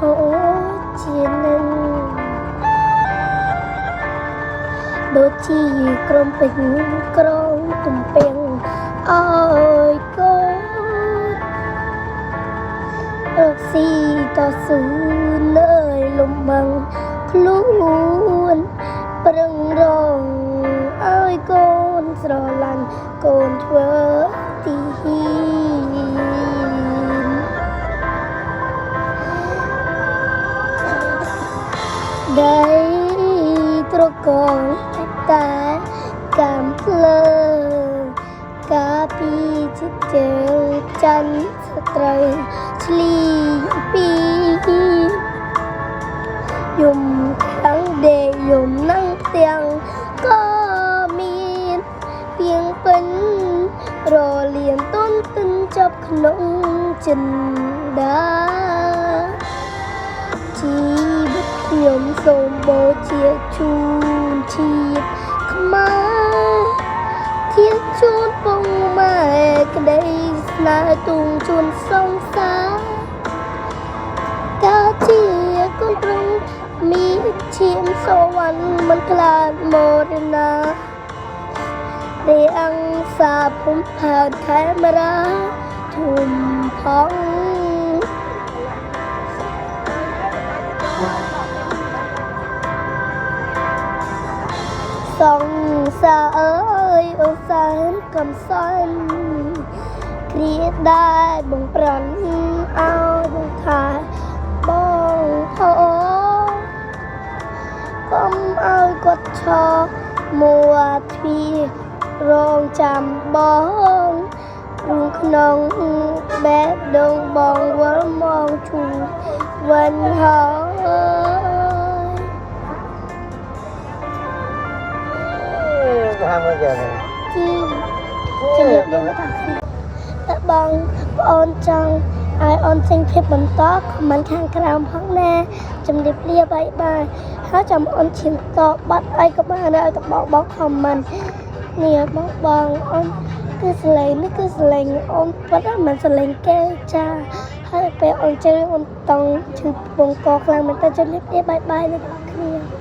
អូជានឹងដូចជាក្រុមពេញក្រងទំពាំងអើយកូនរកស៊ីតស៊ូលើយលំបាំងខ្លួនប្រឹងរងឲ្យកូនស្រឡាញ់កូនធ្វើទីហ៊ីនដីត្រកងតែកំភ្លើកាពីចិត្តជើងចាន់ស្ត្រូវឆ្លីពីយំខាងដេយំនឹងទាំងក៏មានទៀងពេញរលៀនតន់ទិនចាប់ក្នុងចិនដាជីវិតខ្ញុំសូមបូជាជូនជាតិខ្មែរធានជូនពងម៉ែក្តីស្នេហ៍ទូងជូនសងសាកាជាកូនប្រងមានឈាមសវណ្ណមិនខ្លាចមរណាទេអង្គសាភូមិផើខេមរាធំផងសងសាអើយអូសែនកំសាន្តគ្រាដែរបងប្រន់ឲ្យបងថាបងកុំឲ្យគាត់ឈរមួទ្វារងចាំបងរូងក្នុងបែបដងបងវល់មកឈូវិញហើយហាមកយ៉ាងជីជំរាបលាមកតែបងប្អូនចង់ឲ្យអូនសេងភាពបន្តខមមិនខាងក្រោមផងណាជំរាបលាបាយហើយចាំអូនឈាមតបាត់អីក៏បានដែរឲ្យតបងខមមិននេះបងអូនគឺសលេងនេះគឺសលេងអូនបាត់មិនសលេងគេចាហើយពេលអូនជើអូនតង់ឈឺពងកខ្លាំងមែនតើជំរាបលាបាយលោកគ្នា